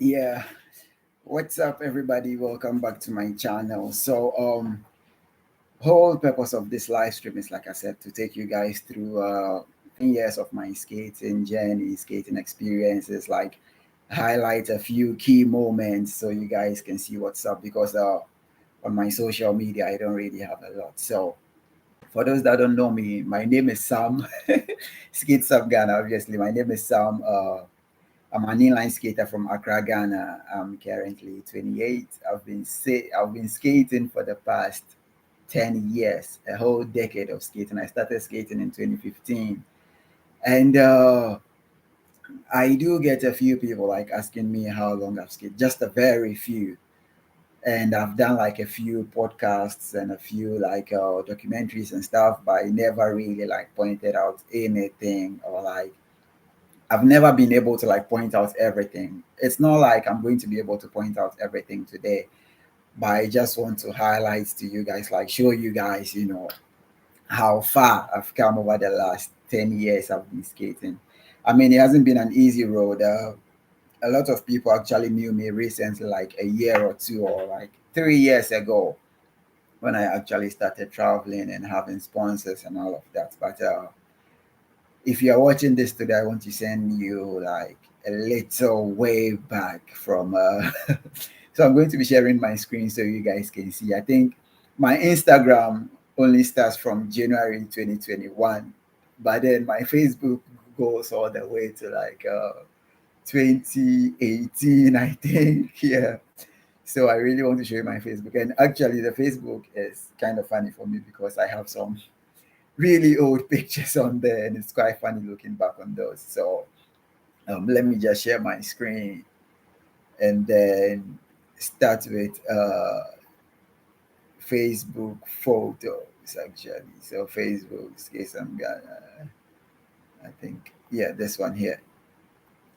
Yeah, what's up, everybody? Welcome back to my channel. Whole purpose of this live stream is, like I said, to take you guys through 10 years of my skating journey, skating experiences, like highlight a few key moments so you guys can see what's up. Because on my social media, I don't really have a lot. So, for those that don't know me, my name is Sam, SkateSam Ghana. Obviously, my name is Sam. I'm an inline skater from Accra, Ghana. I'm currently 28. I've been skating for the past 10 years, a whole decade of skating. I started skating in 2015, and I do get a few people like asking me how long I've skated. Just a very few, and I've done like a few podcasts and a few like documentaries and stuff, but I never really like pointed out anything or like I've never been able to like point out everything. It's not like I'm going to be able to point out everything today, but I just want to highlight to you guys, like show you guys, how far I've come over the last 10 years I've been skating. I mean, it hasn't been an easy road. A lot of people actually knew me recently, like a year or two or like 3 years ago when I actually started traveling and having sponsors and all of that. But if you are watching this today, I want to send you like a little way back from. So I'm going to be sharing my screen so you guys can see. I think my Instagram only starts from January 2021, but then my Facebook goes all the way to like 2018, I think. Yeah. So I really want to show you my Facebook. And actually, the Facebook is kind of funny for me because I have some really old pictures on there, and it's quite funny looking back on those. So let me just share my screen and then start with Facebook photos actually. So Facebook, SkateSam Ghana, I think. Yeah, this one here.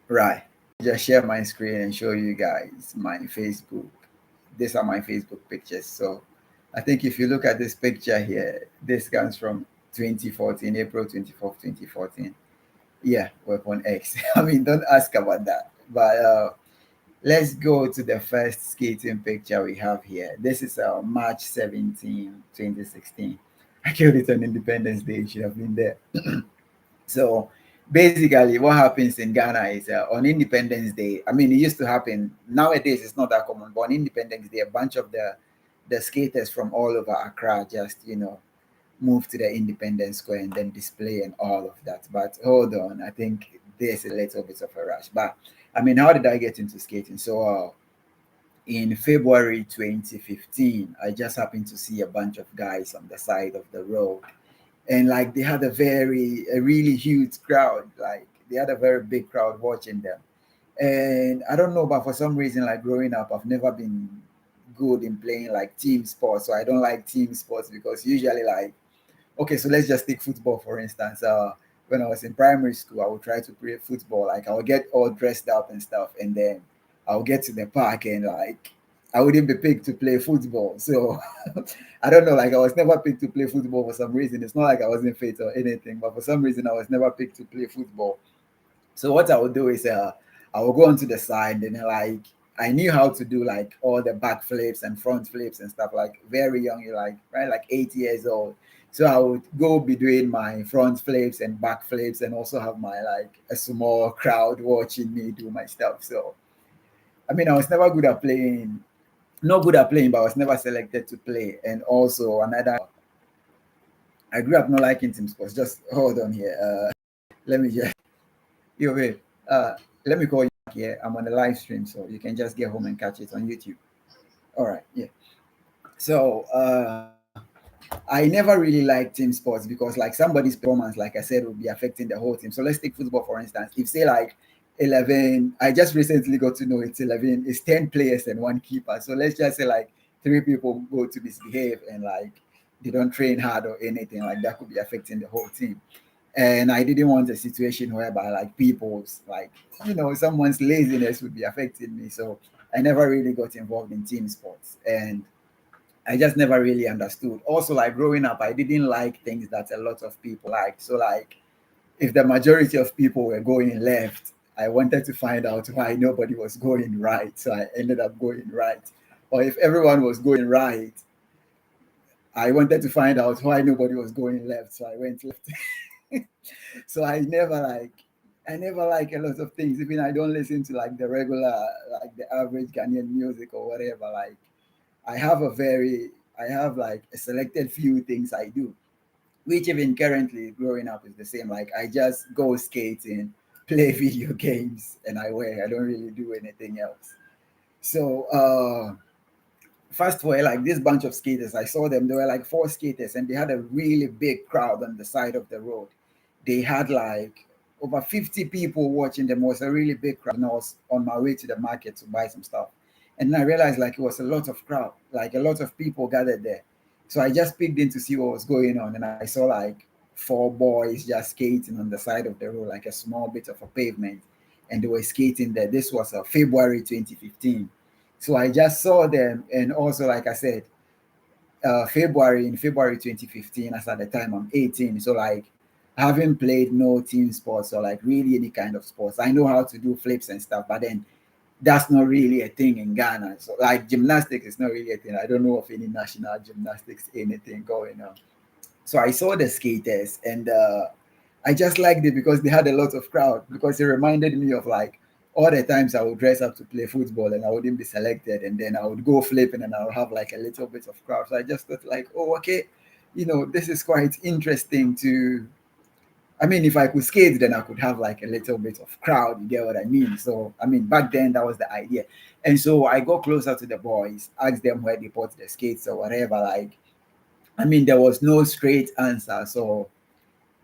Right. Just share my screen and show you guys my Facebook. These are my Facebook pictures. So I think if you look at this picture here, this comes from 2014, April 24th, 2014. Yeah, Weapon X. I mean, don't ask about that. But let's go to the first skating picture we have here. This is March 17, 2016. I killed it on Independence Day. You should have been there. So basically, what happens in Ghana is on Independence Day. I mean, it used to happen. Nowadays, it's not that common. But on Independence Day, a bunch of the skaters from all over Accra just move to the Independence Square and then display and all of that. But hold on, I think there's a little bit of a rush. But I mean, how did I get into skating? So in February 2015, I just happened to see a bunch of guys on the side of the road, and like they had a really huge crowd. Like they had a very big crowd watching them. And I don't know, but for some reason, like growing up, I've never been good in playing like team sports. So I don't like team sports because usually like, okay, so let's just take football for instance. When I was in primary school, I would try to play football. Like I would get all dressed up and stuff, and then I'll get to the park and like I wouldn't be picked to play football. So I don't know, like I was never picked to play football for some reason. It's not like I wasn't fit or anything, but for some reason I was never picked to play football. So what I would do is I will go onto the side and like I knew how to do like all the back flips and front flips and stuff like very young, like right, like 8 years old. So I would go be doing my front flips and back flips and also have my like a small crowd watching me do my stuff. So I mean I was never good at playing, not good at playing, but I was never selected to play. And also another, I grew up not liking team sports. Just hold on here. Let me just yo wait. Let me call you back here. I'm on the live stream, so you can just get home and catch it on YouTube. All right, yeah. So I never really liked team sports because like somebody's performance, like I said, will be affecting the whole team. So let's take football for instance. If say like 11, I just recently got to know it's 11, it's 10 players and one keeper. So let's just say like three people go to misbehave and like they don't train hard or anything, like that could be affecting the whole team. And I didn't want a situation whereby like people's like someone's laziness would be affecting me. So I never really got involved in team sports, and I just never really understood. Also, like growing up, I didn't like things that a lot of people liked. So like if the majority of people were going left, I wanted to find out why nobody was going right. So I ended up going right. Or if everyone was going right, I wanted to find out why nobody was going left. So I went left. So I never like a lot of things. Even I don't listen to like the regular, like the average Ghanaian music or whatever. Like I have I have like a selected few things I do, which even currently growing up is the same. Like I just go skating, play video games, and I work. I don't really do anything else. So fast forward, like this bunch of skaters, I saw them. There were like four skaters, and they had a really big crowd on the side of the road. They had like over 50 people watching them. It was a really big crowd, and I was on my way to the market to buy some stuff. And then I realized like it was a lot of crowd, like a lot of people gathered there. So I just peeked in to see what was going on, and I saw like four boys just skating on the side of the road, like a small bit of a pavement, and they were skating there. This was February 2015. So I just saw them, and also, like I said, in February 2015, as at the time I'm 18. So like, I haven't played no team sports or like really any kind of sports. I know how to do flips and stuff, but then that's not really a thing in Ghana. So like gymnastics is not really a thing. I don't know of any national gymnastics, anything going on. So I saw the skaters, and I just liked it because they had a lot of crowd, because it reminded me of like all the times I would dress up to play football and I wouldn't be selected, and then I would go flipping and I would have like a little bit of crowd. So I just thought like, oh, okay, this is quite interesting to. I mean, if I could skate, then I could have like a little bit of crowd. You get what I mean? So, I mean, back then that was the idea. And so I got closer to the boys, asked them where they bought the skates or whatever. Like, I mean, there was no straight answer. So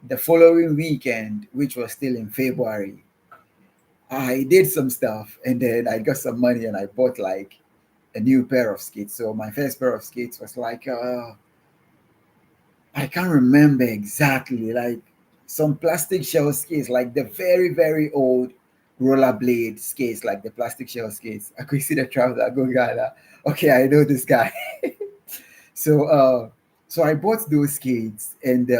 the following weekend, which was still in February, I did some stuff, and then I got some money and I bought like a new pair of skates. So my first pair of skates was like, I can't remember exactly, like some plastic shell skates, like the very, very old rollerblade skates, like the plastic shell skates. I could see the traveler go, Ghana. Okay, I know this guy. So, so I bought those skates, and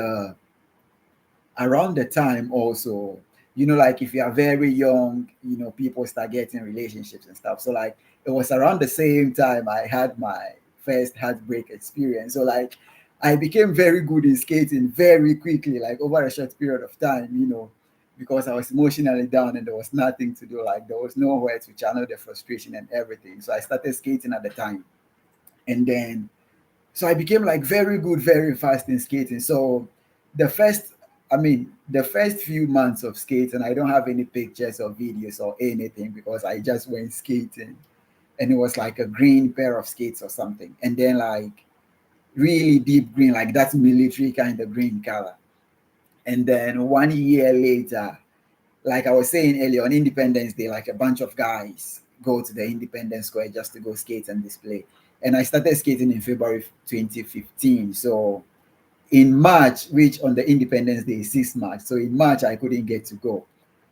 around the time also, like if you are very young, people start getting relationships and stuff. So like it was around the same time I had my first heartbreak experience. So like I became very good in skating very quickly, like over a short period of time, because I was emotionally down and there was nothing to do. Like there was nowhere to channel the frustration and everything. So I started skating at the time. And then so I became like very good, very fast in skating. So the first, the first few months of skating, I don't have any pictures or videos or anything, because I just went skating, and it was like a green pair of skates or something. And then like really deep green, like that's military kind of green color. And then 1 year later, like I was saying earlier, on Independence Day, like a bunch of guys go to the Independence Square just to go skate and display. And I started skating in February 2015. So in March, which on the Independence Day is 6 March. So in March, I couldn't get to go.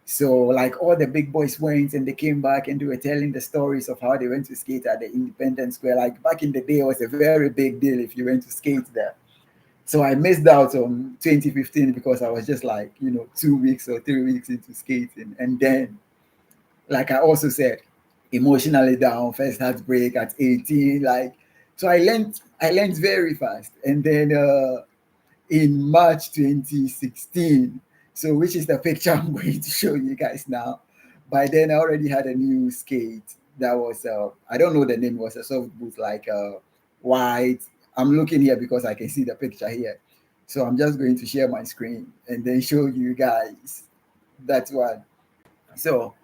So like all the big boys went, and they came back and they were telling the stories of how they went to skate at the Independence Square. Like back in the day, it was a very big deal if you went to skate there. So I missed out on 2015 because I was just like, 2 weeks or 3 weeks into skating. And then, like I also said, emotionally down, first heartbreak at 18. Like, so I learned very fast. And then in March 2016, so which is the picture I'm going to show you guys now. By then, I already had a new skate that was, I don't know the name, was a soft boot, like white. I'm looking here because I can see the picture here. So I'm just going to share my screen and then show you guys that one. So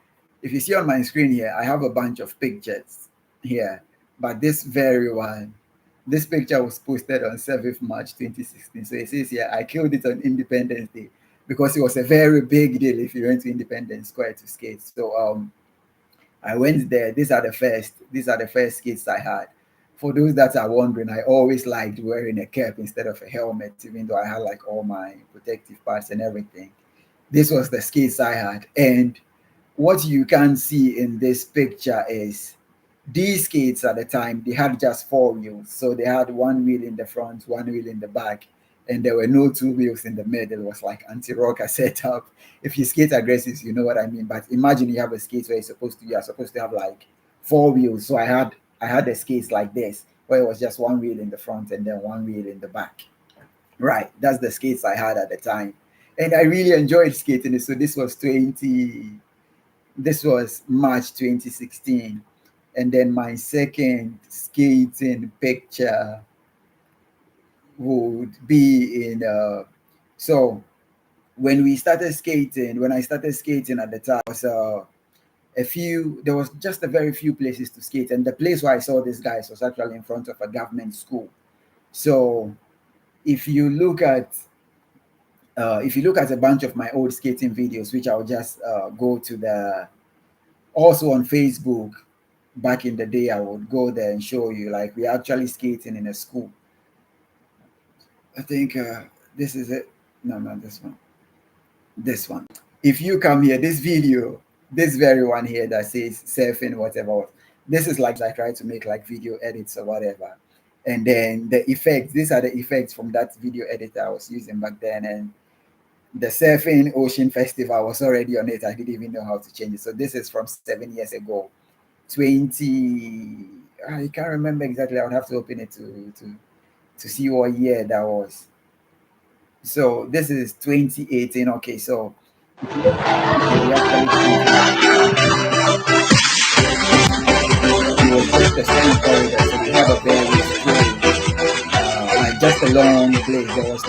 if you see on my screen here, I have a bunch of pictures here, but this picture was posted on 7th March 2016. So it says here, I killed it on Independence Day, because it was a very big deal if you went to Independence Square to skate. So I went there. These are the first skates I had. For those that are wondering, I always liked wearing a cap instead of a helmet, even though I had like all my protective parts and everything. This was the skates I had. And what you can see in this picture is these skates at the time, they had just four wheels. So they had one wheel in the front, one wheel in the back, and there were no two wheels in the middle. It was like anti-rocker setup. If you skate aggressive, you know what I mean. But imagine you have a skate where you are supposed to have like four wheels. So I had the skates like this, where it was just one wheel in the front and then one wheel in the back. Right, that's the skates I had at the time, and I really enjoyed skating. So this was March 2016, and then my second skating picture would be in so when I started skating at the time was there was just a very few places to skate, and the place where I saw these guys was actually in front of a government school. So if you look at a bunch of my old skating videos, which I'll just go to the also on Facebook. Back in the day, I would go there and show you, like, we're actually skating in a school. I think this is it. No, not this one. This one. If you come here, this video, this very one here that says surfing, whatever. This is like I try to make like video edits or whatever. And then the effects, these are the effects from that video editor I was using back then. And the surfing ocean festival was already on it. I didn't even know how to change it. So this is from 7 years ago. 20, I can't remember exactly. I would have to open it to see what year that was. So this is 2018. Okay, so if you we actually it was just a school corridor, so we had a very straight, like just a long place. There was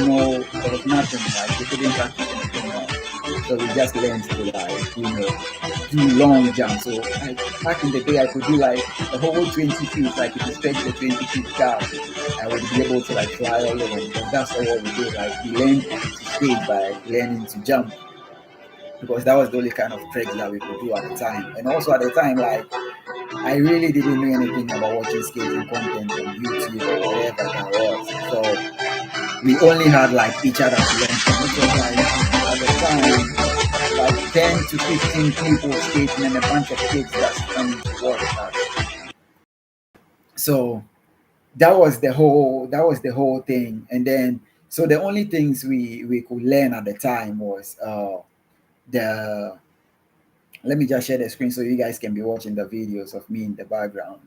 nothing, like we couldn't practice anything else. So we just learned to, like, do long jumps. So back in the day, I could do like the whole 20 feet. Like if you stretch the 20 feet down, I would be able to like fly all over, because that's all what we did. Like we learned to skate by learning to jump, because that was the only kind of tricks that we could do at the time. And also at the time, like, I really didn't know anything about watching skating content on YouTube or whatever that was. So we only had like each other to learn from, which was like at the time like 10 to 15 people skating and a bunch of kids that's coming to watch us. So that was the whole thing. And then so the only things we could learn at the time was the let me just share the screen so you guys can be watching the videos of me in the background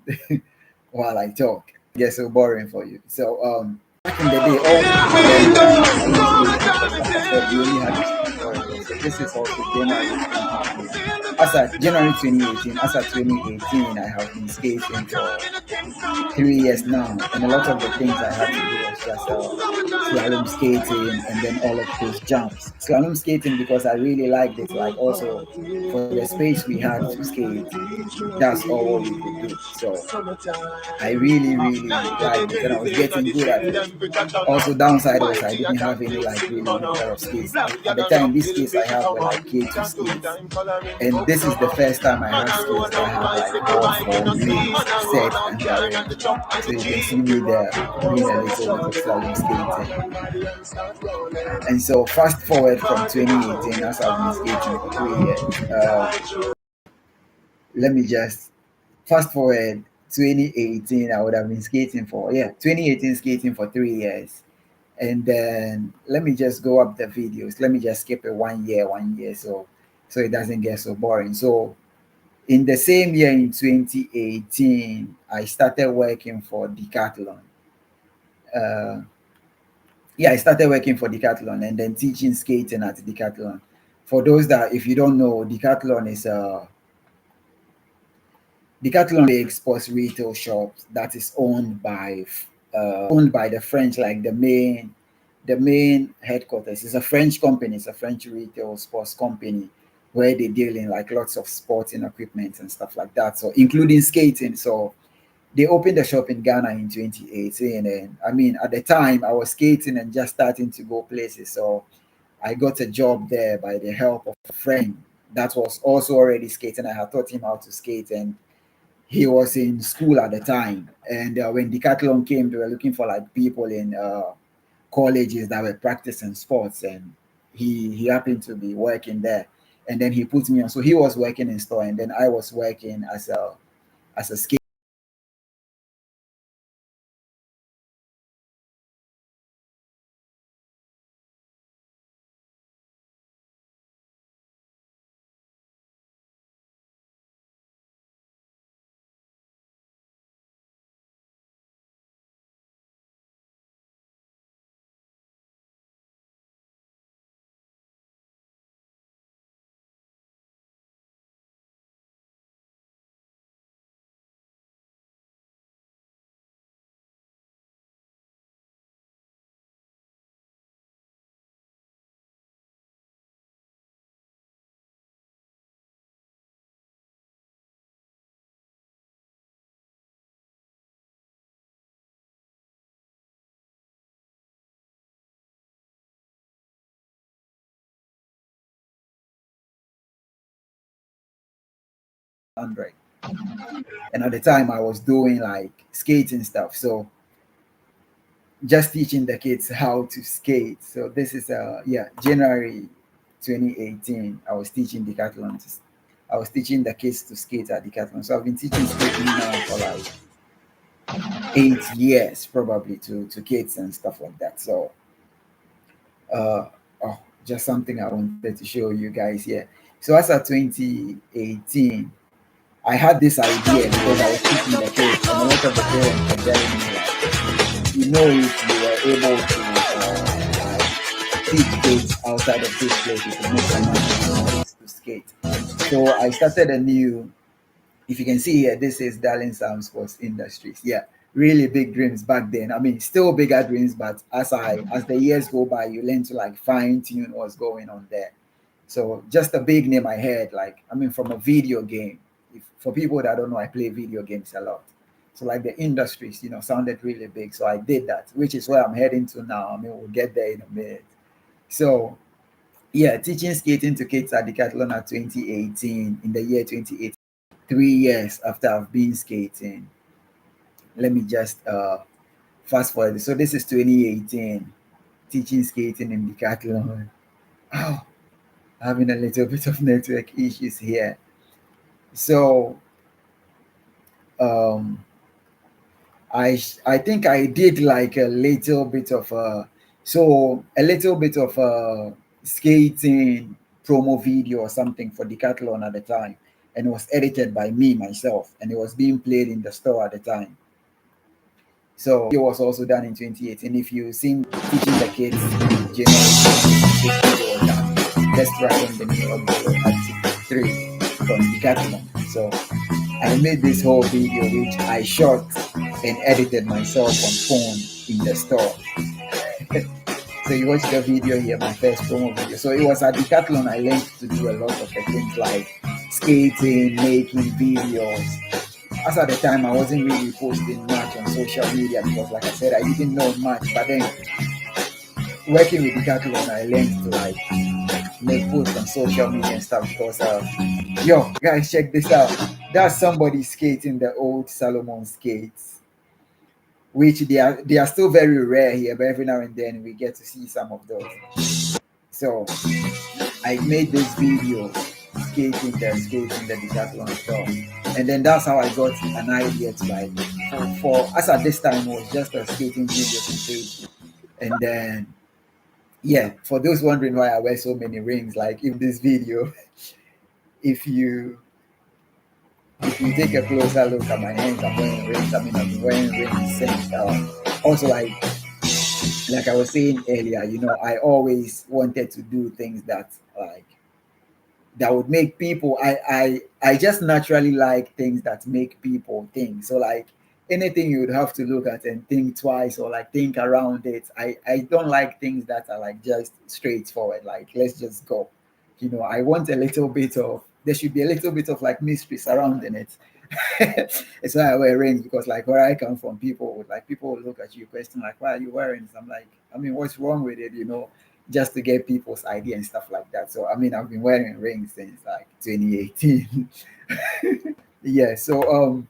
while I talk. It gets so boring for you. So back in the day, all we only had this corridor. So this is also January 2018. As at January 2018, as at 2018, I have been skating for 3 years now, and a lot of the things I had to do was just slalom skating and then all of those jumps. Slalom skating because I really liked it. Like also for the space we had to skate, that's all we could do. So I really, really liked it, and I was getting good at it. Also, downside was I didn't have any like really good pair of skates. At the time, these skates I have were like K2 skates, and this is the first time I had skates that have like all four wheels set and arranged. So you can see me there doing a little bit of slalom skating. And so fast forward from 2018, as I've been skating for 3 years. Let me just fast forward 2018, I would have been skating for 2018 skating for 3 years. And then let me just go up the videos. Let me just skip it 1 year, so it doesn't get so boring. So in the same year in 2018, I started working for Decathlon. I started working for Decathlon and then teaching skating at Decathlon. For those that, if you don't know, Decathlon exports retail shops that is owned by the French, like the main headquarters is a French company. It's a French retail sports company where they deal in like lots of sporting equipment and stuff like that. So including skating. So they opened the shop in Ghana in 2018, and I mean at the time I was skating and just starting to go places. So I got a job there by the help of a friend that was also already skating. I had taught him how to skate, and he was in school at the time. And when Decathlon came, they were looking for like people in colleges that were practicing sports, and he happened to be working there. And then he put me on. So he was working in store, and then I was working as a skate. 100. And at the time I was doing like skating stuff. So just teaching the kids how to skate. So this is January 2018. I was teaching decathlon. I was teaching the kids to skate at decathlon. So I've been teaching skating now for like 8 years probably to kids and stuff like that. So just something I wanted to show you guys here. So as of 2018, I had this idea because I was teaching the kids, and a lot of the parents were telling me like, if you were able to teach kids outside of this place, you can make some money to skate. So I started a new. If you can see here, this is Darling Sam Sports Industries. Yeah, really big dreams back then. I mean, still bigger dreams, but as the years go by, you learn to like fine tune what's going on there. So just a big name I had, like from a video game. For people that don't know, I play video games a lot. So like the industries, sounded really big. So I did that, which is where I'm heading to now. We'll get there in a minute. So yeah, teaching skating to kids at Decathlon at 2018, in the year 2018, 3 years after I've been skating. Let me just fast forward. So this is 2018, teaching skating in Decathlon. Oh, having a little bit of network issues here. So I think I did like a little bit of skating promo video or something for Decathlon at the time, and it was edited by me myself, and it was being played in the store at the time. So it was also done in 2018. If you seen teaching the kids in January, let's try on the new update 3 from Decathlon. So I made this whole video which I shot and edited myself on phone in the store. So you watch the video here, my first promo video. So it was at Decathlon I learned to do a lot of the things like skating, making videos. As at the time, I wasn't really posting much on social media because, like I said, I didn't know much. But then, working with Decathlon, I learned to like make posts on social media and stuff because, yo, guys, check this out. That's somebody skating the old Salomon skates, which they are still very rare here, but every now and then we get to see some of those. So I made this video skating the Decathlon store, and then that's how I got an idea to like for us at this time it was just a skating video to page. And then for those wondering why I wear so many rings, like in this video, if you take a closer look at my hands, I'm wearing rings. I've been wearing rings since also like I was saying earlier, I always wanted to do things that would make people I just naturally like things that make people think. So like anything you would have to look at and think twice or like think around it. I don't like things that are like just straightforward, like let's just go. I want there should be a little bit of like mystery surrounding it. It's why I wear rings, because like where I come from, people will look at you, question like, why are you wearing this? I'm like, what's wrong with it, just to get people's idea and stuff like that. So I've been wearing rings since like 2018. So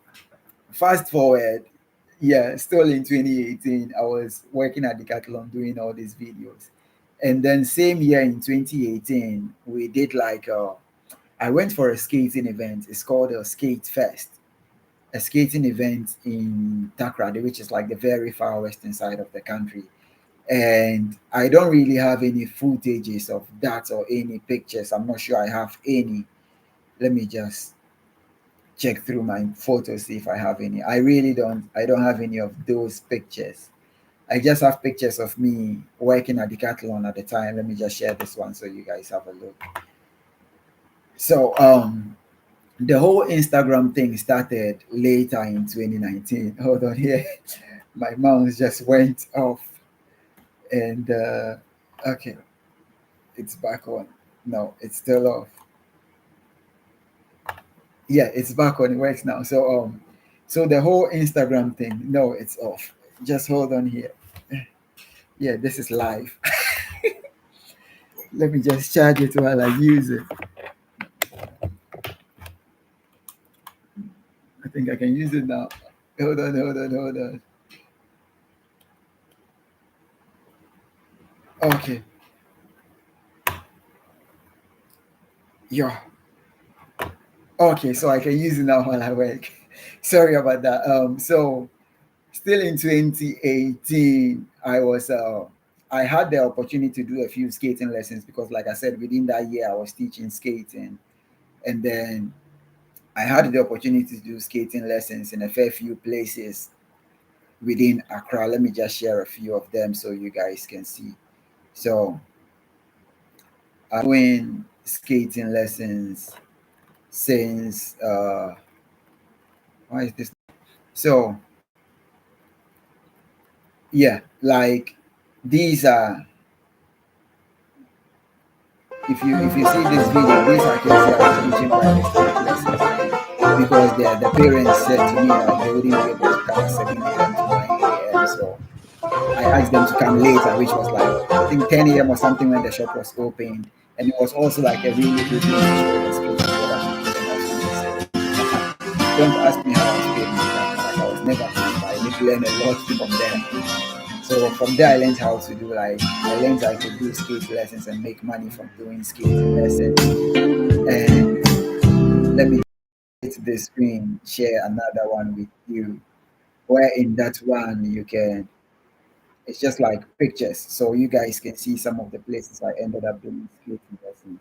fast forward, still in 2018, I was working at Decathlon doing all these videos. And then same year in 2018, we did like I went for a skating event. It's called a Skate Fest, a skating event in Takrady, which is like the very far western side of the country. And I don't really have any footages of that or any pictures. I'm not sure I have any. Let me just check through my photos, see if I have any. I don't have any of those pictures. I just have pictures of me working at Decathlon at the time. Let me just share this one so you guys have a look. So the whole Instagram thing started later in 2019. Hold on here. My mouse just went off. And okay, it's back on. No, it's still off. Yeah, it's back on. It works now. So so the whole Instagram thing, no, it's off. Just hold on here. Yeah, this is live. Let me just charge it while I use it. think I can use it now. Hold on, hold on, hold on. Okay. Yeah. Okay, so I can use it now while I work. Sorry about that. So still in 2018, I had the opportunity to do a few skating lessons because, like I said, within that year I was teaching skating, and then I had the opportunity to do skating lessons in a fair few places within Accra. Let me just share a few of them so you guys can see. So I'm doing skating lessons since why is this? So yeah, like these are, if you see this video, these are kids that I was teaching private skate lessons because the parents said to me that they wouldn't be able to come at 7 a.m. to 9 a.m. So I asked them to come later, which was like I think 10 a.m. or something when the shop was opened. And it was also like a really good way to show the skills of what I'm doing and also make sales. Don't ask me how I was paid in Ghana, like I was never paid, but I did learn a lot from them. So from there I learned how to do, like I learned I could do skate lessons and make money from doing skating lessons. And let me hit the screen, share another one with you, where in that one you can, it's just like pictures, so you guys can see some of the places I ended up doing skating lessons.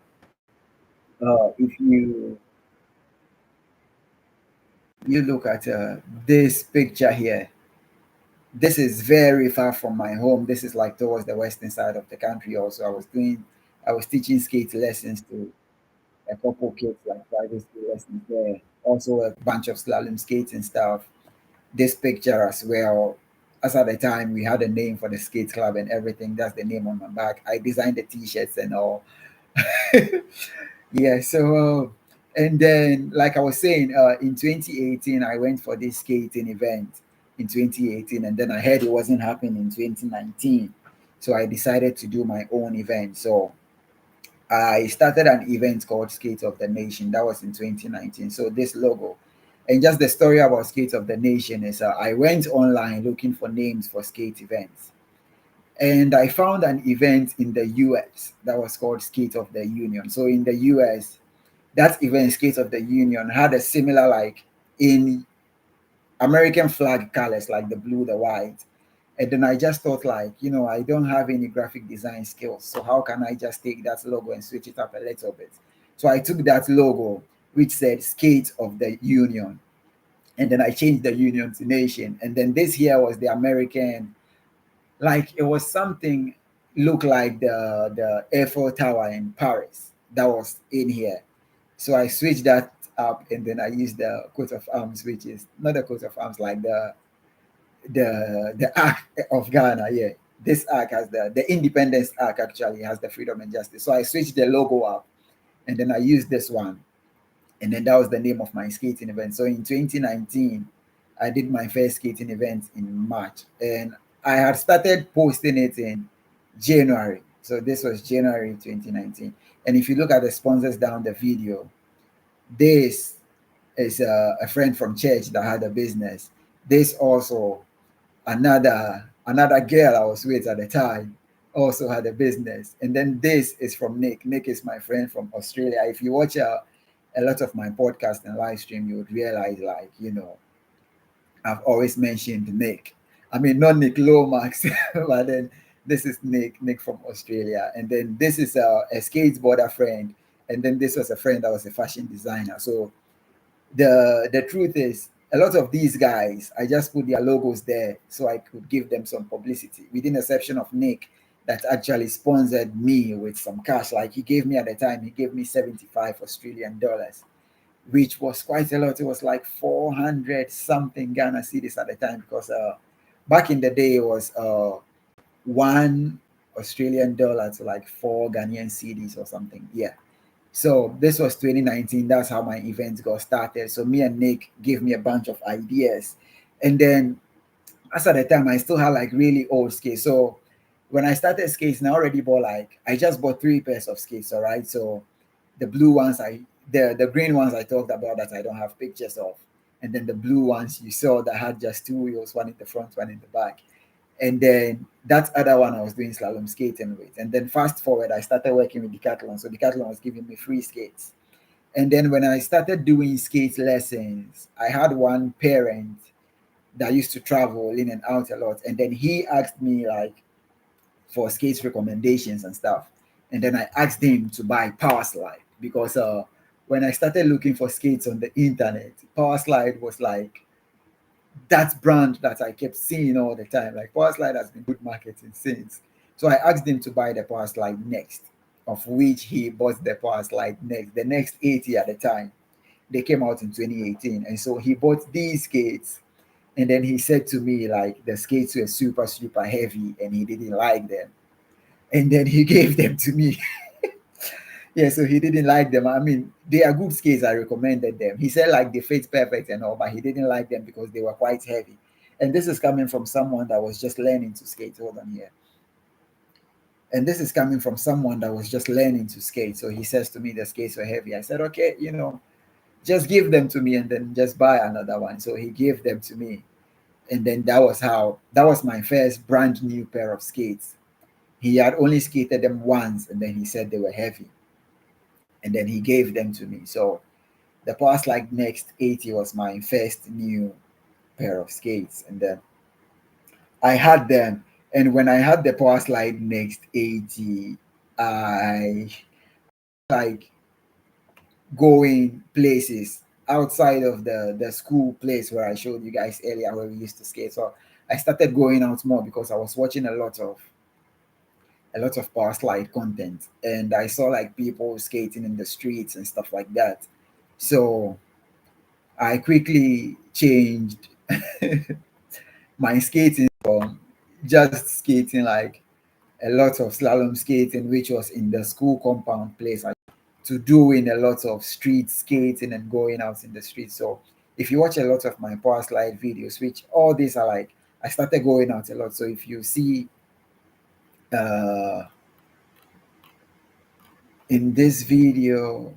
If you look at this picture here, this is very far from my home. This is like towards the western side of the country. Also, I was teaching skate lessons to a couple kids, like private skate lessons there. Also, a bunch of slalom skates and stuff. This picture as well. As at the time, we had a name for the skate club and everything. That's the name on my back. I designed the T-shirts and all. Yeah. So, and then, like I was saying, in 2018, I went for this skating event in 2018, and then I heard it wasn't happening in 2019. So I decided to do my own event. So I started an event called Skate of the Nation. That was in 2019. So this logo, and just the story about Skate of the Nation is I went online looking for names for skate events, and I found an event in the US that was called Skate of the Union. So in the US, that event, Skate of the Union, had a similar, like in American flag colors, like the blue, the white. And then I just thought, like, I don't have any graphic design skills. So how can I just take that logo and switch it up a little bit? So I took that logo, which said Skate of the Union. And then I changed the Union to Nation. And then this here was the American, like it was something looked like the Eiffel Tower in Paris that was in here. So I switched that up, and then I used the coat of arms, which is not the coat of arms, like the arc of Ghana. Yeah, this arc has the independence arc, actually has the freedom and justice. So I switched the logo up, and then I used this one, and then that was the name of my skating event. So in 2019, I did my first skating event in March, and I had started posting it in January. So this was January 2019. And if you look at the sponsors down the video, this is a friend from church that had a business. This also another girl I was with at the time also had a business. And then this is from Nick. Nick is my friend from Australia. If you watch a lot of my podcast and live stream, you would realize, like, I've always mentioned Nick. I mean, not Nick Lomax, but then this is Nick from Australia. And then this is a skateboarder friend. And then this was a friend that was a fashion designer. So the truth is, a lot of these guys, I just put their logos there so I could give them some publicity, within the exception of Nick, that actually sponsored me with some cash. Like he gave me, at the time, he gave me 75 Australian dollars, which was quite a lot. It was like 400 something Ghana cedis at the time, because back in the day it was 1 Australian dollar to like 4 Ghanaian cedis or something. Yeah. So this was 2019. That's how my event got started. So me and Nick gave me a bunch of ideas. And then as at the time, I still had like really old skates. So when I started skating, I already bought, like, I just bought 3 pairs of skates, all right? So the blue ones, the green ones I talked about that I don't have pictures of. and then the blue ones you saw that had just two wheels, one in the front, one in the back. And then that other one I was doing slalom skating with. And then fast forward, I started working with Decathlon. So Decathlon was giving me free skates. And then when I started doing skate lessons, I had one parent that used to travel in and out a lot. And then he asked me like for skates recommendations and stuff. And then I asked him to buy Power Slide because when I started looking for skates on the internet, Power Slide was like that brand that I kept seeing all the time. Like Power Slide has been good marketing since. So I asked him to buy the Power Slide next, of which he bought the Power Slide next, the next 80 at the time. They came out in 2018. And so he bought these skates. And then he said to me, like, the skates were super, super heavy and he didn't like them. And then he gave them to me. Yeah, so he didn't like them. I mean, they are good skates. I recommended them. He said like they fit perfect and all, but he didn't like them because they were quite heavy. And this is coming from someone that was just learning to skate. Hold on here. And this is coming from someone that was just learning to skate. So he says to me, the skates were heavy. I said, okay, just give them to me and then just buy another one. So he gave them to me. And then that was my first brand new pair of skates. He had only skated them once and then he said they were heavy. And then he gave them to me. So the Power Slide Next 80 was my first new pair of skates. And then I had them. And when I had the Power Slide Next 80, I like going places outside of the school place where I showed you guys earlier where we used to skate. So I started going out more because I was watching a lot of Power Slide content, and I saw like people skating in the streets and stuff like that. So I quickly changed my skating from just skating like a lot of slalom skating, which was in the school compound place, to doing a lot of street skating and going out in the street. So if you watch a lot of my Power Slide videos, which all these are like, I started going out a lot. So if you see in this video,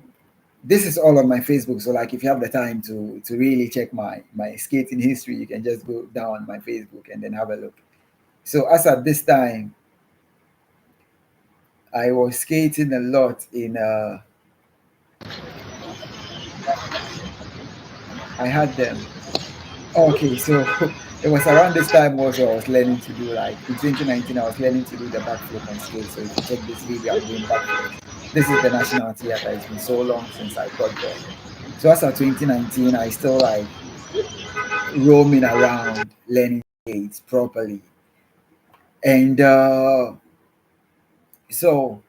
this is all on my Facebook. So like if you have the time to really check my skating history, you can just go down on my Facebook and then have a look. So as at this time, I was skating a lot in I had them. Okay, so it was around this time also I was learning to do, like in 2019 I was learning to do the backflip on skate. So if you check this video, I'm doing backflips. This is the National Theatre. It's been so long since I got there. So as of 2019, I still like roaming around learning skates properly. And so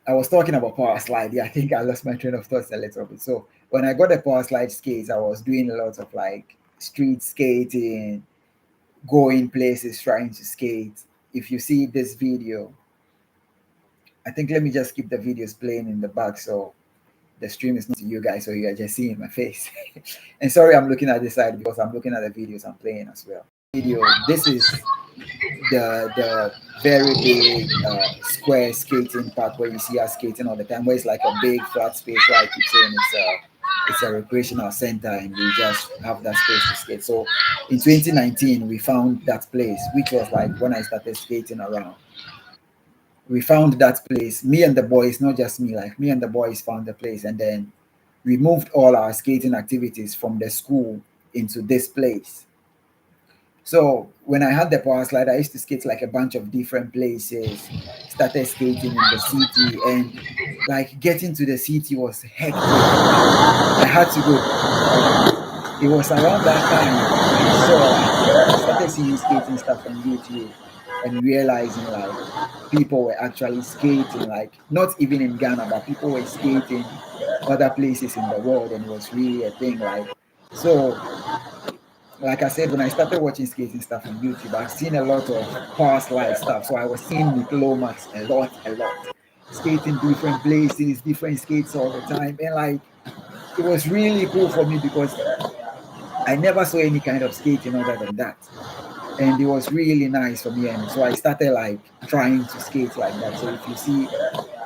I was talking about Power Slide. Yeah, I think I lost my train of thoughts a little bit. So when I got the Power Slide skates, I was doing a lot of like street skating, going places, trying to skate. If you see this video, I think let me just keep the videos playing in the back so the stream is not to you guys, so you are just seeing my face. And sorry, I'm looking at this side because I'm looking at the videos I'm playing as well. Video. This is the very big square skating park where you see us skating all the time, where it's like a big flat space where I keep saying it's a recreational center and we just have that space to skate. So in 2019 we found that place, which was like when I started skating around. We found that place, me and the boys, not just me, like me and the boys found the place, and then we moved all our skating activities from the school into this place. So when I had the Power Slide, I used to skate like a bunch of different places, started skating in the city, and like getting to the city was hectic. I had to go. It was around that time I started seeing skating stuff on YouTube and realizing like people were actually skating, like not even in Ghana, but people were skating other places in the world, and it was really a thing. So like I said, when I started watching skating stuff on YouTube, I've seen a lot of Power Slide stuff. So I was seeing Miklomax a lot, skating different places, different skates all the time. And like, it was really cool for me because I never saw any kind of skating other than that. And it was really nice for me. And so I started like trying to skate like that. So if you see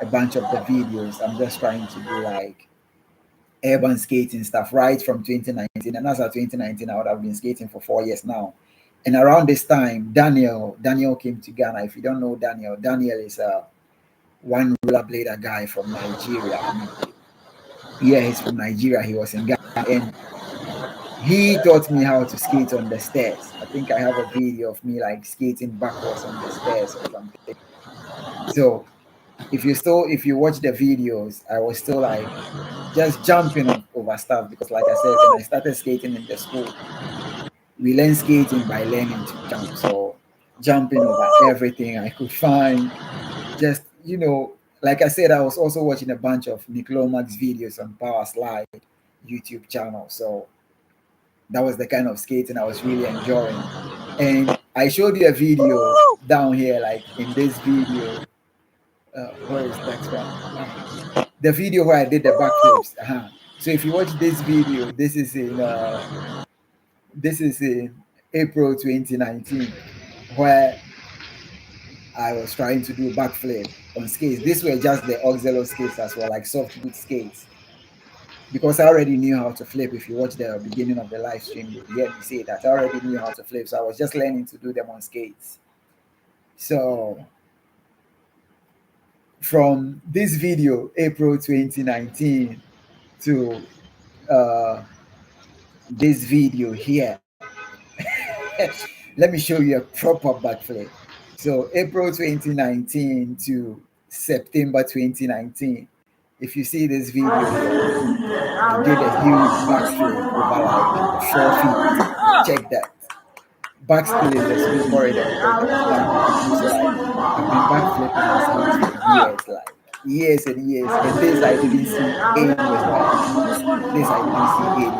a bunch of the videos, I'm just trying to do like urban skating stuff right from 2019. And as of 2019, I would have been skating for 4 years now. And around this time, Daniel came to Ghana. If you don't know Daniel is one rollerblader guy from Nigeria. I mean, yeah, he's from Nigeria. He was in Ghana, and he taught me how to skate on the stairs. I think I have a video of me like skating backwards on the stairs or something. So if you watch the videos, I was still like just jumping over stuff because, like I said, when I started skating in the school, we learn skating by learning to jump. So jumping over everything I could find, just like I said, I was also watching a bunch of Nick Lomax's videos on Power Slide YouTube channel. So that was the kind of skating I was really enjoying. And I showed you a video down here, like in this video. Where is that one? The video where I did the backflips. So if you watch this video, this is in April 2019, where I was trying to do backflip on skates. These were just the Oxelo skates as well, like soft boot skates. Because I already knew how to flip. If you watch the beginning of the live stream, you hear me say that I already knew how to flip. So I was just learning to do them on skates. So from this video, April 2019, to this video here, let me show you a proper backflip. So April 2019 to September 2019. If you see this video here, I did a huge backflip over like 4 feet. Check that. Backskill is a sweet corridor because that's like I've been backflipping on skates for years, like years and years. And this I didn't see any with like this I didn't see any. I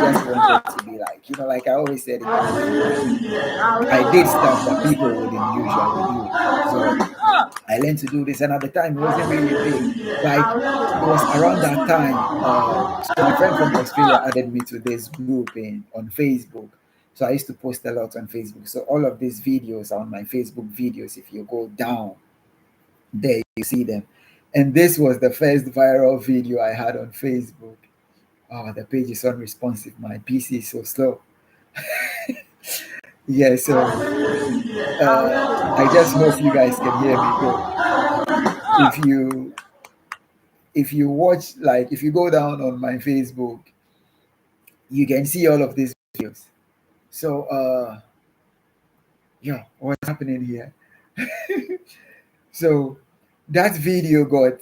just wanted to be like, like I always said, I did stuff that people wouldn't usually do. So I learned to do this, and at the time it wasn't really big. Like it was around that time. So my friend from Australia added me to this group on Facebook. So I used to post a lot on Facebook. So all of these videos are on my Facebook videos. If you go down there, you see them. And this was the first viral video I had on Facebook. Oh, the page is unresponsive. My PC is so slow. Yeah, so I just hope you guys can hear me good. If you watch, like if you go down on my Facebook, you can see all of these videos. So yeah, what's happening here? So that video got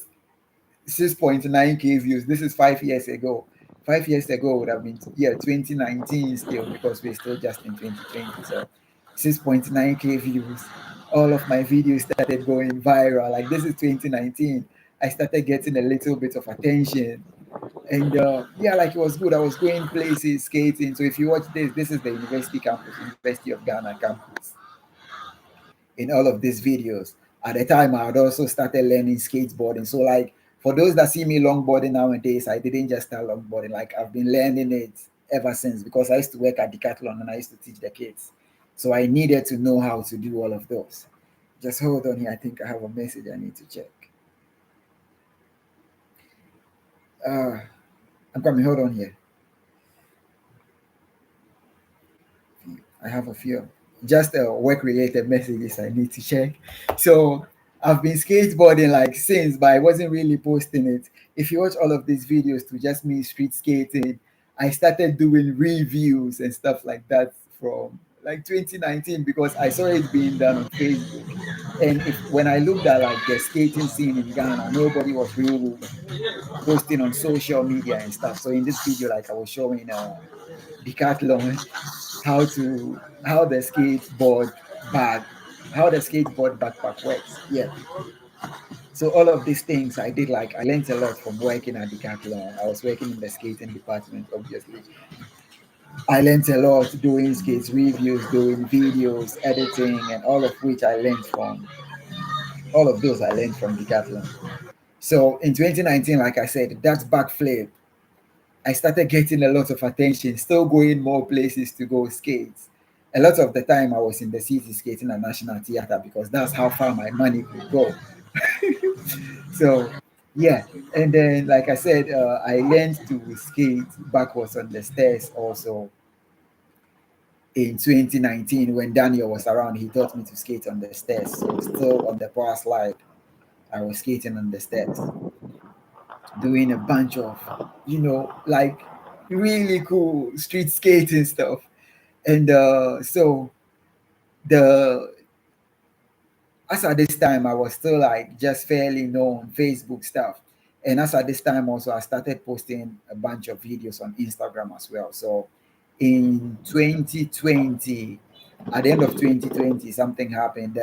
6.9k views. This is 5 years ago. 5 years ago would have been 2019 still, because we're still just in 2020. So 6.9k views. All of my videos started going viral. Like this is 2019. I started getting a little bit of attention. And like it was good. I was going places, skating. So if you watch this is the university campus, University of Ghana campus. In all of these videos, at the time I had also started learning skateboarding. So like for those that see me longboarding nowadays, I didn't just start longboarding. Like I've been learning it ever since, because I used to work at Decathlon and I used to teach the kids. So I needed to know how to do all of those. Just hold on here. I think I have a message I need to check. I'm coming. Hold on here. I have a few just work-related messages I need to check. So I've been skateboarding like since, but I wasn't really posting it. If you watch all of these videos to just me street skating, I started doing reviews and stuff like that from like 2019, because I saw it being done on Facebook. And when I looked at like the skating scene in Ghana, nobody was really posting on social media and stuff. So in this video, like I was showing Decathlon how the skateboard backpack works. Yeah. So all of these things I did, like I learned a lot from working at Decathlon. I was working in the skating department, obviously. I learned a lot doing skates reviews, doing videos, editing, and all of which I learned from Decathlon. So in 2019, like I said, that backflip, I started getting a lot of attention, still going more places to go skate. A lot of the time I was in the city skating at National Theatre, because that's how far my money could go. So Yeah, and then like I said, I learned to skate backwards on the stairs also in 2019 when Daniel was around. He taught me to skate on the stairs. So still on the power slide, I was skating on the stairs, doing a bunch of, like really cool street skating stuff. And so the as at this time I was still like just fairly known Facebook stuff. And as at this time also I started posting a bunch of videos on Instagram as well. So in 2020, at the end of 2020, something happened.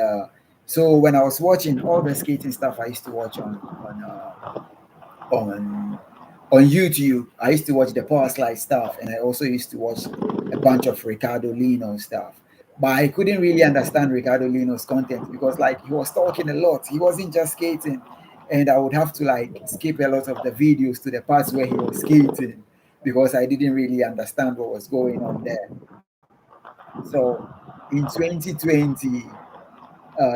So when I was watching all the skating stuff I used to watch on on YouTube. I used to watch the power slide stuff, and I also used to watch a bunch of Ricardo Lino stuff. But I couldn't really understand Ricardo Lino's content because, like, he was talking a lot. He wasn't just skating, and I would have to like skip a lot of the videos to the parts where he was skating because I didn't really understand what was going on there. So in 2020,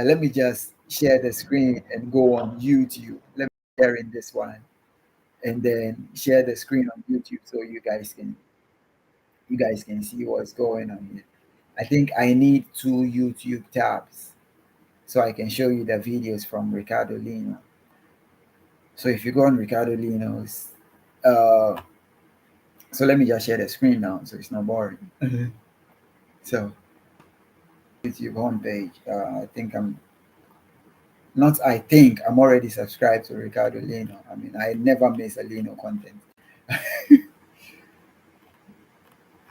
let me just share the screen and go on YouTube. Let me share in this one and then share the screen on YouTube so you guys can see what's going on here. I think I need two YouTube tabs so I can show you the videos from Ricardo Lino. So if you go on Ricardo Lino's, uh, so let me just share the screen now so it's not boring. So YouTube homepage. I think I'm already subscribed to Ricardo Lino. I mean, I never miss a Lino content.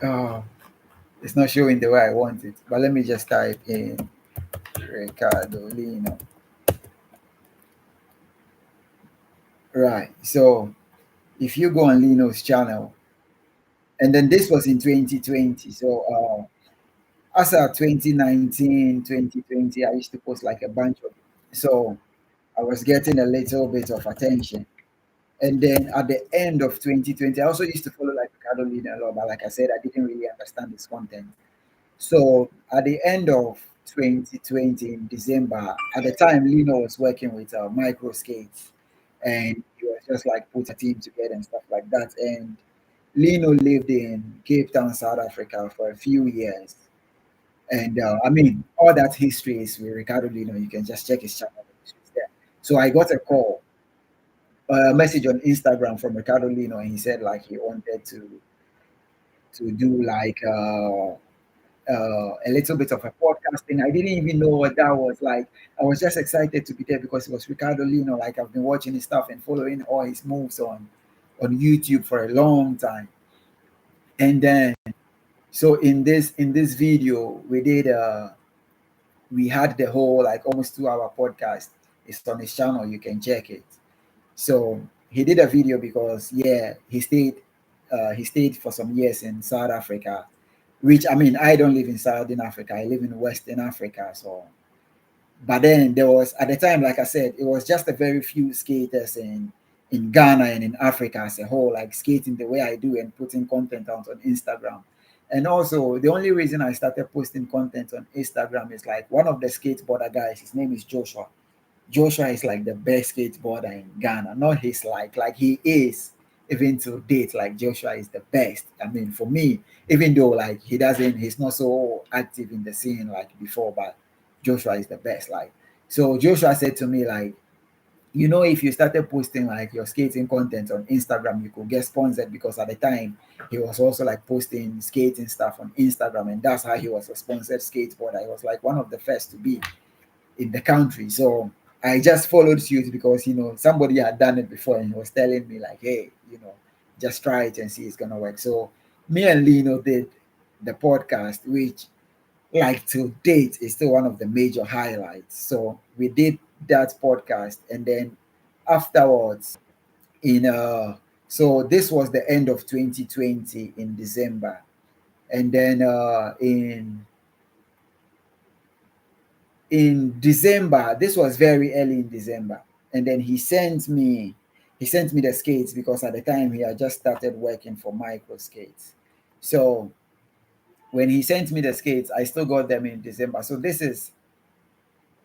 uh, it's not showing the way I want it, but let me just type in Ricardo Lino. Right. So if you go on Lino's channel, and then this was in 2020. So as of 2019, 2020, I used to post like a bunch of. So I was getting a little bit of attention. And then at the end of 2020, I also used to follow like Ricardo Lino a lot, but like I said, I didn't really understand his content. So at the end of 2020 in December, at the time Lino was working with Micro Skates, and he was just like put a team together and stuff like that. And Lino lived in Cape Town, South Africa for a few years. And I mean, all that history is with Ricardo Lino. You can just check his channel. It's there. So I got a message on Instagram from Ricardo Lino, and he said like he wanted to do like a little bit of a podcasting. I didn't even know what that was like. I was just excited to be there because it was Ricardo Lino. Like I've been watching his stuff and following all his moves on YouTube for a long time. And then so in this video we had the whole like almost 2 hour podcast. It's on his channel. You can check it. So he did a video because yeah, he stayed for some years in South Africa, which I mean I don't live in Southern Africa. I live in Western Africa. So but then there was at the time, like I said, it was just a very few skaters in Ghana and in Africa as a whole, like skating the way I do and putting content out on Instagram. And also the only reason I started posting content on Instagram is like one of the skateboarder guys, his name is Joshua. Joshua is like the best skateboarder in Ghana. Not his like he is even to date. Like Joshua is the best. I mean, for me, even though like he's not so active in the scene like before, but Joshua is the best. Like, so Joshua said to me like, if you started posting like your skating content on Instagram, you could get sponsored because at the time he was also like posting skating stuff on Instagram, and that's how he was a sponsored skateboarder. He was like one of the first to be in the country. So I just followed suit because somebody had done it before and he was telling me like, hey, just try it and see it's gonna work. So me and Lino did the podcast, which like to date is still one of the major highlights. So we did that podcast, and then afterwards in so this was the end of 2020 in December, and then in December, this was very early in December, and then he sent me the skates because at the time he had just started working for Micro Skates. So when he sent me the skates, I still got them in December. So this is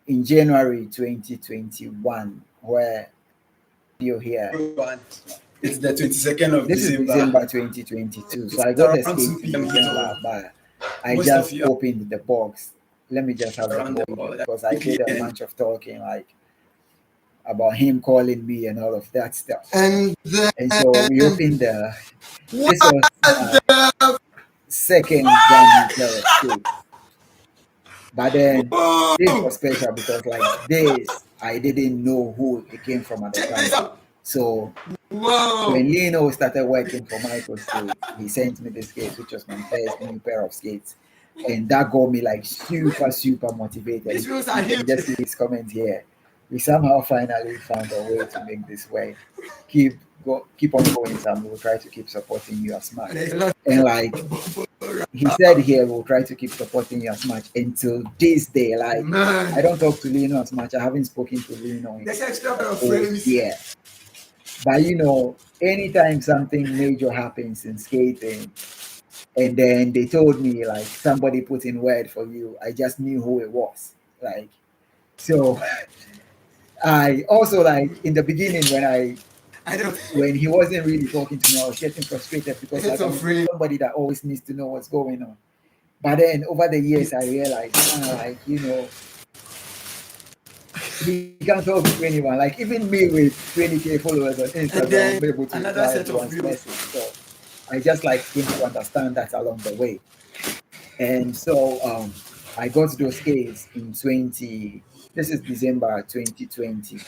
in January 2021 where video here. It's the 22nd of This is December. December 2022. So I got the skate in December, but I just opened the box. Let me just have the whole video because I did a bunch of talking like about him calling me and all of that stuff. And so we opened the this was second Ghana skate. But then this was special because like this, I didn't know who it came from at the time. So when Lino started working for Microskate, he sent me the skates, which was my first new pair of skates. And that got me like super motivated. You can just see his comment here. We somehow finally found a way to make this work. Keep on going, Sam. We'll try to keep supporting you as much. And like he said here, we'll try to keep supporting you as much until this day. Like I don't talk to Lino as much. I haven't spoken to Lino in yeah. But you know, anytime something major happens in skating, and then they told me like somebody put in word for you, I just knew who it was. Like, so I also like in the beginning when he wasn't really talking to me, I was getting frustrated because like I'm somebody that always needs to know what's going on. But then over the years, I realized, like, you know, he can't talk to anyone. Like even me with 20K followers on Instagram, I'm able to reply everyone's message. So I just like came to understand that along the way. And so I got those skates in this is December 2020.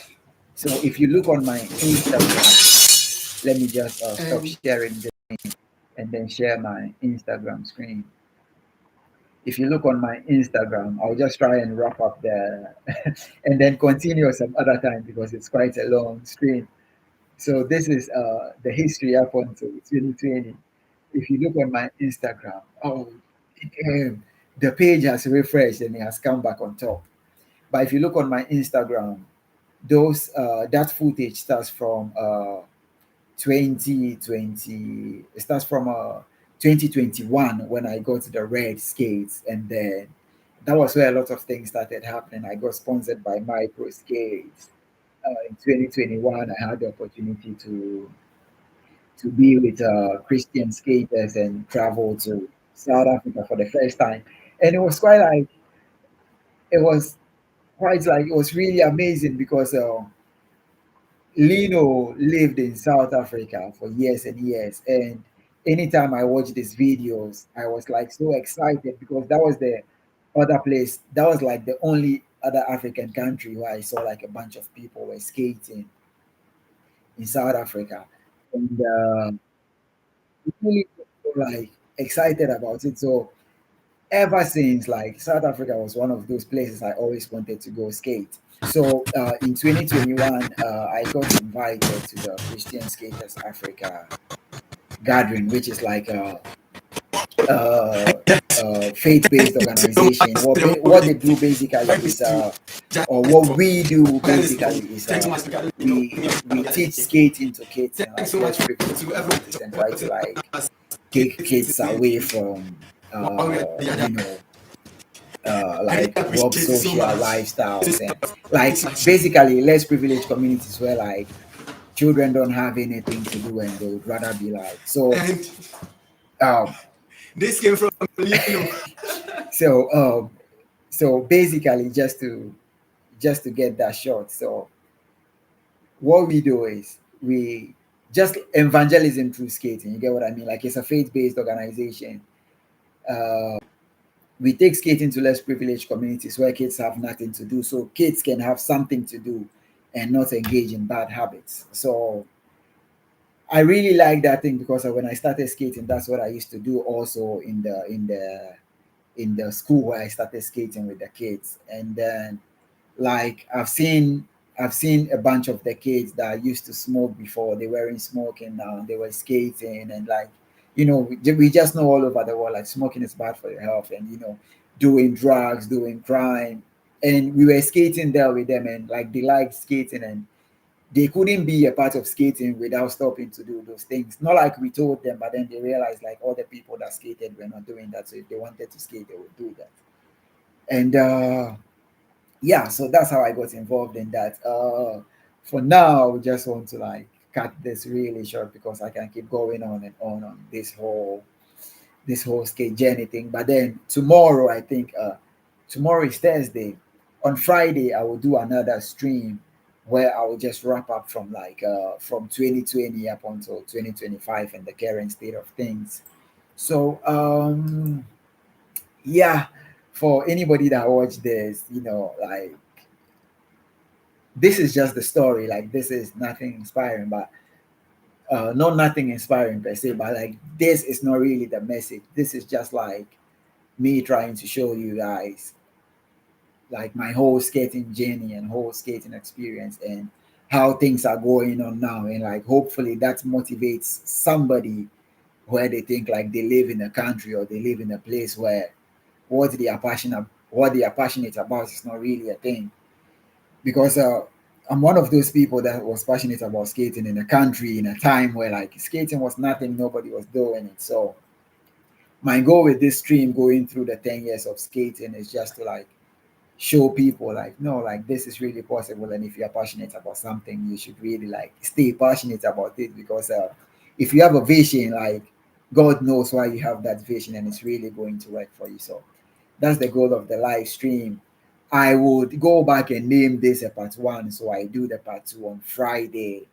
So if you look on my Instagram, let me just stop sharing this and then share my Instagram screen. If you look on my Instagram, I'll just try and wrap up there and then continue some other time because it's quite a long screen. So this is the history up until 2020. If you look on my Instagram, the page has refreshed and it has come back on top. But if you look on my Instagram, those that footage starts from 2020. It starts from 2021 when I got the red skates, and then that was where a lot of things started happening. I got sponsored by Micro Skates. In 2021, I had the opportunity to be with Christian skaters and travel to South Africa for the first time, and it was it was really amazing because Lino lived in South Africa for years and years, and anytime I watched these videos, I was like so excited because that was the other place. That was like the only other African country where I saw like a bunch of people were skating in South Africa, and really like excited about it. So ever since, like South Africa was one of those places I always wanted to go skate. So in 2021, I got invited to the Christian Skaters Africa gathering, which is like a faith-based organization. What they do basically is, or what we do basically is, we teach skating to kids and like less privileged communities and try to like take kids away from you know like rob social lifestyles and like basically less privileged communities where like children don't have anything to do and they would rather be like so This came from so basically just to get that short. So what we do is we just evangelism through skating, you get what I mean? Like it's a faith-based organization. We take skating to less privileged communities where kids have nothing to do, so kids can have something to do and not engage in bad habits. So I really like that thing because when I started skating, that's what I used to do also in the school where I started skating with the kids. And then like I've seen a bunch of the kids that used to smoke before, they weren't smoking now, they were skating, and like you know we just know all over the world like smoking is bad for your health, and you know doing drugs, doing crime, and we were skating there with them, and like they liked skating, and they couldn't be a part of skating without stopping to do those things. Not like we told them, but then they realized like all the people that skated were not doing that, so if they wanted to skate they would do that. And yeah, so that's how I got involved in that. for now, we just want to like cut this really short because I can keep going on and on this whole skate journey thing. But then tomorrow, I think tomorrow is Thursday. On Friday, I will do another stream where I will just wrap up from like from 2020 up until 2025 and the current state of things. So yeah, for anybody that watched this, you know, like this is just the story. Like this is nothing inspiring, but not nothing inspiring per se, but like this is not really the message. This is just like me trying to show you guys like my whole skating journey and whole skating experience and how things are going on now. And like hopefully that motivates somebody where they think like they live in a country or they live in a place where what they are passionate about is not really a thing. Because I'm one of those people that was passionate about skating in a country in a time where like skating was nothing, nobody was doing it. So my goal with this stream going through the 10 years of skating is just to like show people like no, like this is really possible, and if you're passionate about something you should really like stay passionate about it, because if you have a vision, like God knows why you have that vision and it's really going to work for you. So that's the goal of the live stream. I would go back and name this a part one, so I do the part two on Friday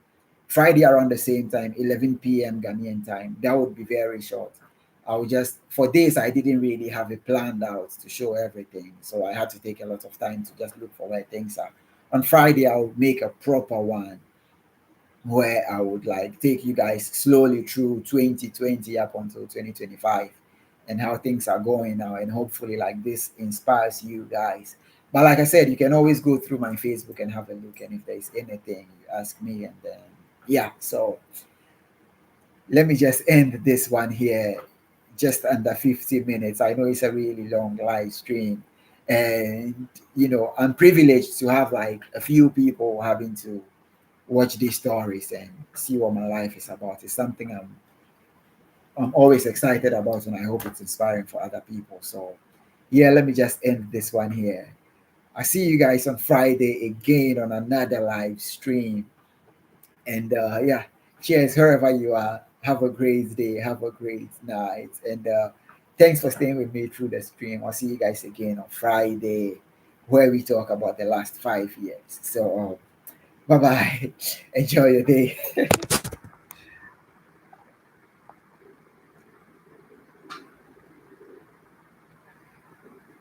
around the same time, 11 p.m. Ghanaian time. That would be very short. I would just, for this, I didn't really have it planned out to show everything. So I had to take a lot of time to just look for where things are. On Friday, I'll make a proper one where I would like take you guys slowly through 2020 up until 2025 and how things are going now. And hopefully, like this inspires you guys. But like I said, you can always go through my Facebook and have a look. And if there's anything, you ask me. And then, yeah, so let me just end this one here, just under 50 minutes. I know it's a really long live stream. And, you know, I'm privileged to have like a few people having to watch these stories and see what my life is about. It's something I'm always excited about, and I hope it's inspiring for other people. So, yeah, let me just end this one here. I see you guys on Friday again on another live stream. And yeah, cheers wherever you are. Have a great day. Have a great night. And thanks for staying with me through the stream. I'll see you guys again on Friday, where we talk about the last 5 years. So bye bye. Enjoy your day.